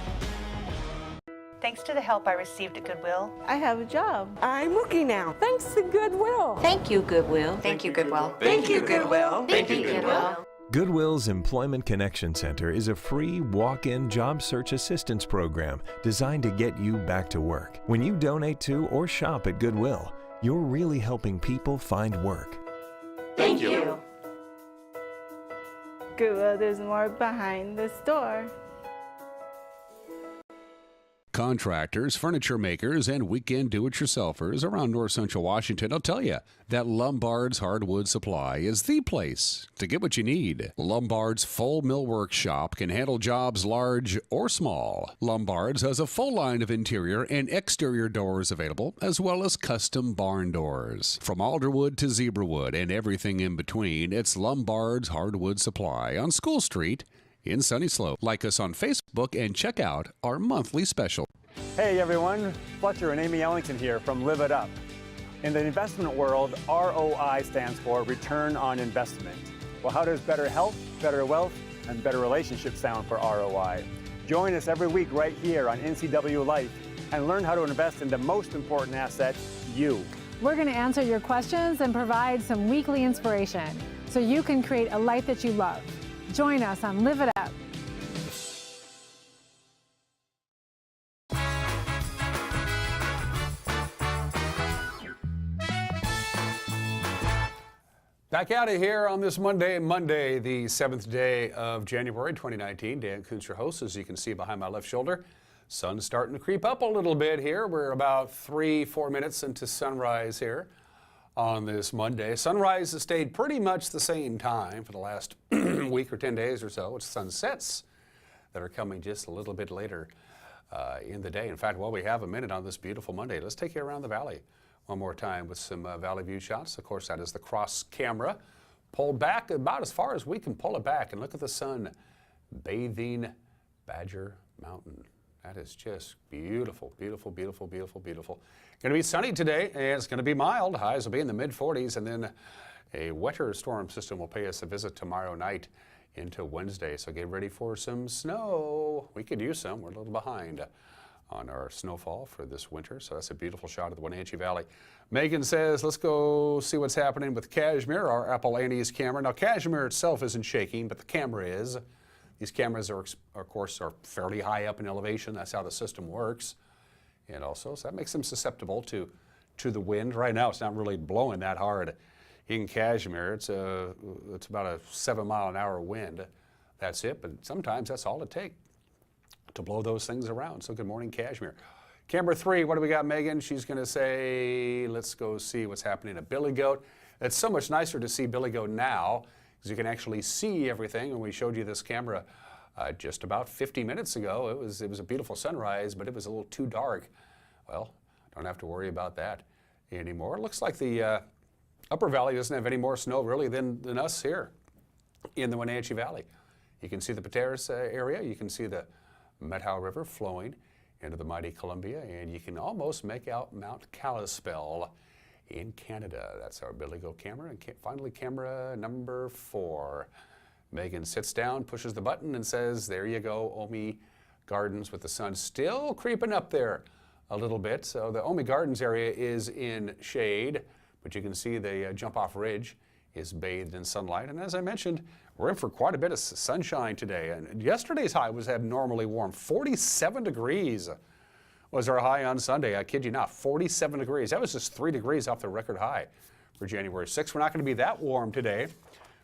Thanks to the help I received at Goodwill, I have a job. I'm working now. Thanks to Goodwill. Thank you, Goodwill. Thank you, Goodwill. Thank you, Goodwill. Thank you, Goodwill. Goodwill's Employment Connection Center is a free walk-in job search assistance program designed to get you back to work. When you donate to or shop at Goodwill, you're really helping people find work. Thank you. Goodwill, there's more behind the store. Contractors, furniture makers, and weekend do-it-yourselfers around North Central Washington will tell you that Lombard's Hardwood Supply is the place to get what you need. Lombard's full millwork shop can handle jobs large or small. Lombard's has a full line of interior and exterior doors available, as well as custom barn doors. From alderwood to zebrawood and everything in between, it's Lombard's Hardwood Supply on School Street in Sunny Slope. Like us on Facebook and check out our monthly special. Hey everyone, Fletcher and Amy Ellington here from Live It Up. In the investment world, ROI stands for Return on Investment. Well, how does better health, better wealth, and better relationships sound for ROI? Join us every week right here on NCW Life and learn how to invest in the most important asset, you. We're going to answer your questions and provide some weekly inspiration so you can create a life that you love. Join us on Live It Up. Back out of here on this Monday, the 7th day of January 2019. Dan Kuntz, your host, as you can see behind my left shoulder. Sun's starting to creep up a little bit here. We're about 3-4 minutes into sunrise here on this Monday. Sunrise has stayed pretty much the same time for the last week or 10 days or so. It's sunsets that are coming just a little bit later in the day. In fact, while we have a minute on this beautiful Monday, let's take you around the valley one more time with some valley view shots. Of course, that is the cross camera pulled back about as far as we can pull it back. And look at the sun bathing Badger Mountain. That is just beautiful, beautiful, beautiful, beautiful, beautiful. Going to be sunny today, and it's going to be mild. Highs will be in the mid-40s, and then a wetter storm system will pay us a visit tomorrow night into Wednesday. So get ready for some snow. We could use some. We're a little behind on our snowfall for this winter. So that's a beautiful shot of the Wenatchee Valley. Megan says, let's go see what's happening with Kashmir, our Apple Annie's camera. Now, Kashmir itself isn't shaking, but the camera is. These cameras, are, of course, are fairly high up in elevation. That's how the system works. And also, so that makes them susceptible to the wind. Right now, it's not really blowing that hard in Kashmir. It's about a 7-mile-an-hour wind. That's it, but sometimes that's all it takes to blow those things around. So good morning, Kashmir. Camera 3, what do we got, Megan? She's going to say, let's go see what's happening at Billy Goat. It's so much nicer to see Billy Goat now because you can actually see everything. And we showed you this camera just about 50 minutes ago. It was a beautiful sunrise, but it was a little too dark. Well, don't have to worry about that anymore. It looks like the Upper Valley doesn't have any more snow really than us here in the Wenatchee Valley. You can see the Pateras area. You can see the Methow River flowing into the mighty Columbia, and you can almost make out Mount Kalispell in Canada. That's our Billy Goat camera. And finally, camera number 4. Megan sits down, pushes the button, and says, there you go, Omi Gardens, with the sun still creeping up there a little bit. So the Omi Gardens area is in shade, but you can see the jump-off ridge is bathed in sunlight. And as I mentioned, we're in for quite a bit of sunshine today. And yesterday's high was abnormally warm. 47 degrees was our high on Sunday. I kid you not, 47 degrees. That was just 3 degrees off the record high for January 6th. We're not going to be that warm today,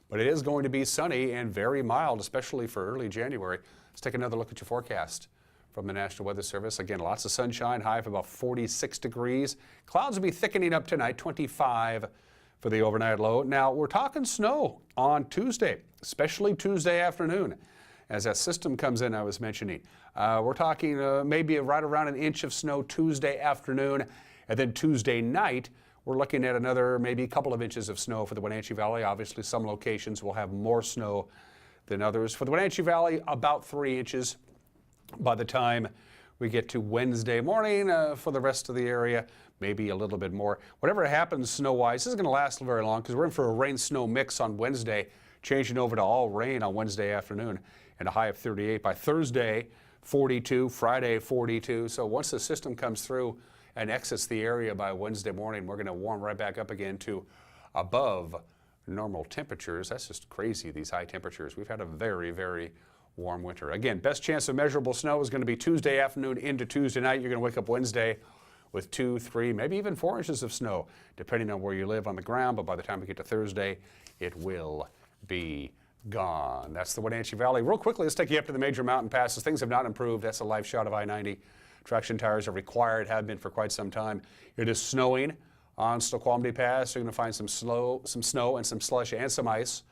but it is going to be sunny and very mild, especially for early January. Let's take another look at your forecast from the National Weather Service. Again, lots of sunshine, high of about 46 degrees. Clouds will be thickening up tonight, 25 for the overnight low. Now, we're talking snow on Tuesday, especially Tuesday afternoon, as that system comes in I was mentioning. We're talking maybe right around an inch of snow Tuesday afternoon, and then Tuesday night, we're looking at another maybe a couple of inches of snow for the Wenatchee Valley. Obviously, some locations will have more snow than others. For the Wenatchee Valley, about 3 inches by the time we get to Wednesday morning. For the rest of the area, maybe a little bit more. Whatever happens snow-wise, this isn't going to last very long because we're in for a rain-snow mix on Wednesday, changing over to all rain on Wednesday afternoon and a high of 38. By Thursday, 42, Friday, 42. So once the system comes through and exits the area by Wednesday morning, we're going to warm right back up again to above normal temperatures. That's just crazy, these high temperatures. We've had a very, very warm winter. Again, best chance of measurable snow is going to be Tuesday afternoon into Tuesday night. You're going to wake up Wednesday with 2, 3, maybe even 4 inches of snow, depending on where you live on the ground. But by the time we get to Thursday, it will be gone. That's the Wenatchee Valley. Real quickly, let's take you up to the major mountain passes. Things have not improved. That's a live shot of I-90. Traction tires are required, have been for quite some time. It is snowing on Snoqualmie Pass. You're going to find some snow and some slush and some ice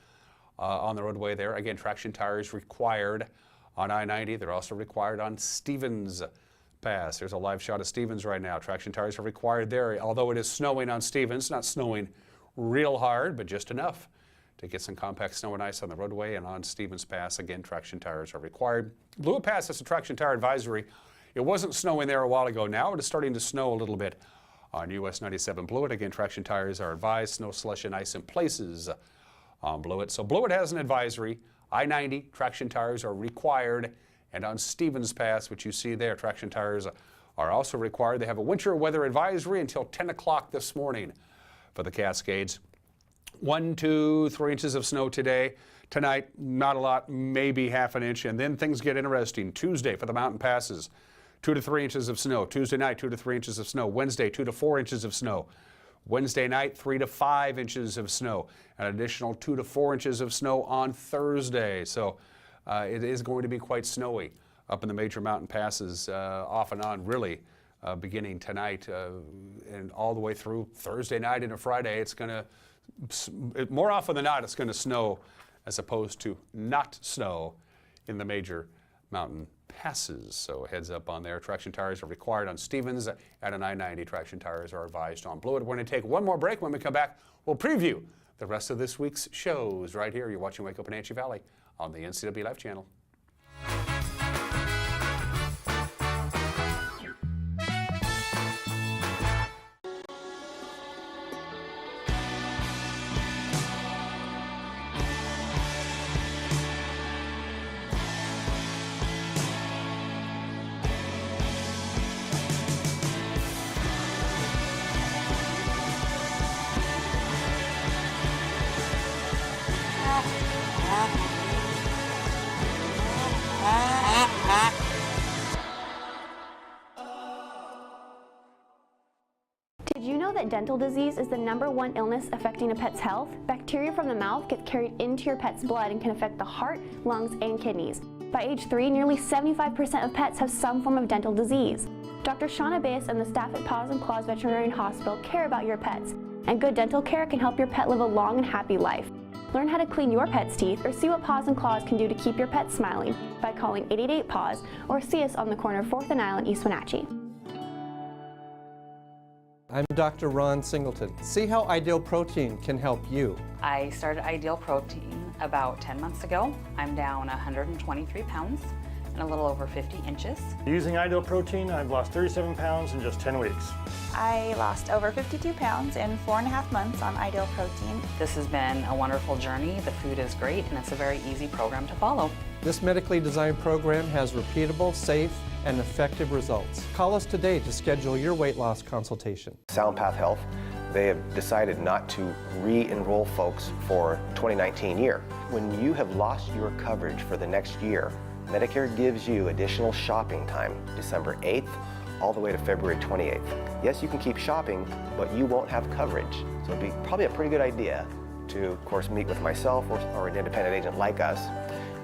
on the roadway there. Again, traction tires required on I-90. They're also required on Stevens Pass. There's a live shot of Stevens right now. Traction tires are required there. Although it is snowing on Stevens, not snowing real hard, but just enough to get some compact snow and ice on the roadway. And on Stevens Pass, again, traction tires are required. Blewett Pass has a traction tire advisory. It wasn't snowing there a while ago. Now it is starting to snow a little bit on US 97 Blewett. Again, traction tires are advised. Snow, slush, and ice in places on Blewett. So Blewett has an advisory. I-90 traction tires are required. And on Stevens Pass, which you see there, traction tires are also required. They have a winter weather advisory until 10 o'clock this morning for the Cascades. 1, 2, 3 inches of snow today. Tonight, not a lot, maybe half an inch. And then things get interesting. Tuesday for the mountain passes, 2 to 3 inches of snow. Tuesday night, 2 to 3 inches of snow. Wednesday, 2 to 4 inches of snow. Wednesday night, 3 to 5 inches of snow. An additional 2 to 4 inches of snow on Thursday. So it is going to be quite snowy up in the major mountain passes off and on, really, beginning tonight and all the way through Thursday night into Friday. It's going to, more often than not, it's going to snow as opposed to not snow in the major mountain passes. So heads up on there. Traction tires are required on Stevens. At an I-90, traction tires are advised on Blewett. We're going to take one more break. When we come back, we'll preview the rest of this week's shows right here. You're watching Wake Up Wenatchee Valley on the NCW Life channel. Did you know that dental disease is the #1 illness affecting a pet's health? Bacteria from the mouth gets carried into your pet's blood and can affect the heart, lungs, and kidneys. By age 3, nearly 75% of pets have some form of dental disease. Dr. Shauna Bass and the staff at Paws and Claws Veterinary Hospital care about your pets, and good dental care can help your pet live a long and happy life. Learn how to clean your pet's teeth or see what Paws and Claws can do to keep your pet smiling by calling 888-PAWS or see us on the corner of 4th and Isle in East Wenatchee. I'm Dr. Ron Singleton. See how Ideal Protein can help you. I started Ideal Protein about 10 months ago. I'm down 123 pounds and a little over 50 inches. Using Ideal Protein, I've lost 37 pounds in just 10 weeks. I lost over 52 pounds in 4.5 months on Ideal Protein. This has been a wonderful journey. The food is great and it's a very easy program to follow. This medically designed program has repeatable, safe, and effective results. Call us today to schedule your weight loss consultation. SoundPath Health, they have decided not to re-enroll folks for 2019 year. When you have lost your coverage for the next year, Medicare gives you additional shopping time, December 8th all the way to February 28th. Yes, you can keep shopping, but you won't have coverage. So it'd be probably a pretty good idea to, of course, meet with myself or an independent agent like us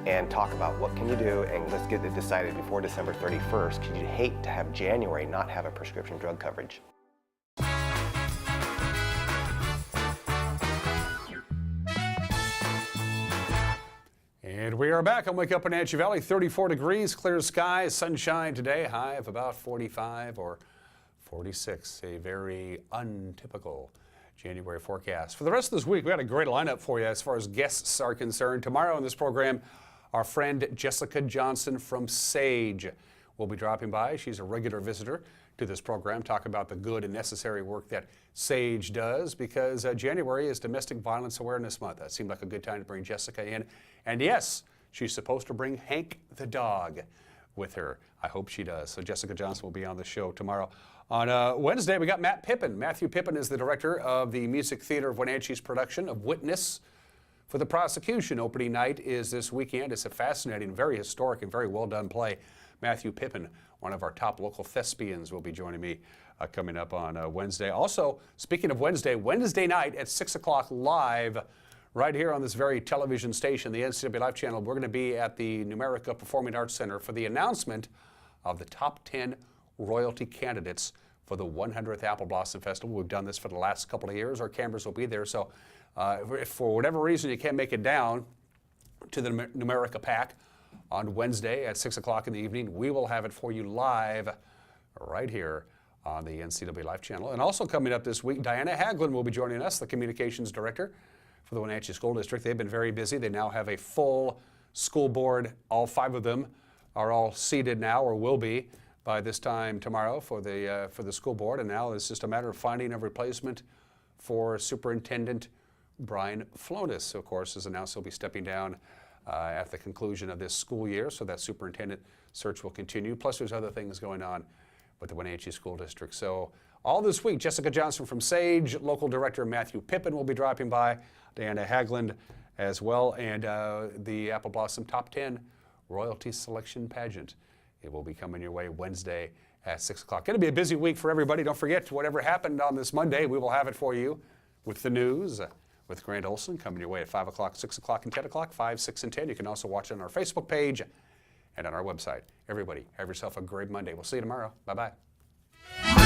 and talk about what can you do, and let's get it decided before December 31st, because you'd hate to have January not have a prescription drug coverage. And we are back on Wake Up Wenatchee Valley. 34 degrees, clear skies, sunshine today, high of about 45 or 46. A very untypical January forecast. For the rest of this week, we got a great lineup for you as far as guests are concerned. Tomorrow on this program, our friend Jessica Johnson from Sage will be dropping by. She's a regular visitor to this program, talk about the good and necessary work that Sage does, because January is Domestic Violence Awareness Month. That seemed like a good time to bring Jessica in. And yes, she's supposed to bring Hank the dog with her. I hope she does. So Jessica Johnson will be on the show tomorrow. On Wednesday, we got Matt Pippin. Matthew Pippin is the director of the Music Theater of Wenatchee's production of Witness for the Prosecution. Opening night is this weekend. It's a fascinating, very historic, and very well done play. Matthew Pippin, one of our top local thespians, will be joining me coming up on Wednesday. Also, speaking of Wednesday, Wednesday night at 6 o'clock live, right here on this very television station, the NCW Life channel, we're going to be at the Numerica Performing Arts Center for the announcement of the top 10 royalty candidates for the 100th Apple Blossom Festival. We've done this for the last couple of years. Our cameras will be there. So if for whatever reason you can't make it down to the Numerica Pack on Wednesday at 6 o'clock in the evening, we will have it for you live right here on the NCW Life channel. And also coming up this week, Diana Haglund will be joining us, the communications director for the Wenatchee School District. They've been very busy. They now have a full school board. All 5 of them are all seated now, or will be by this time tomorrow for the school board. And now it's just a matter of finding a replacement for Superintendent Brian Flonis. Of course, as announced, he'll be stepping down at the conclusion of this school year, so that superintendent search will continue. Plus, there's other things going on with the Wenatchee School District. So all this week, Jessica Johnson from Sage, local director Matthew Pippin will be dropping by, Diana Haglund as well, and the Apple Blossom Top 10 Royalty Selection Pageant. It will be coming your way Wednesday at 6 o'clock. Going to be a busy week for everybody. Don't forget, whatever happened on this Monday, we will have it for you with the news, with Grant Olson coming your way at 5 o'clock, 6 o'clock, and 10 o'clock, 5, 6, and 10. You can also watch it on our Facebook page and on our website. Everybody, have yourself a great Monday. We'll see you tomorrow. Bye-bye.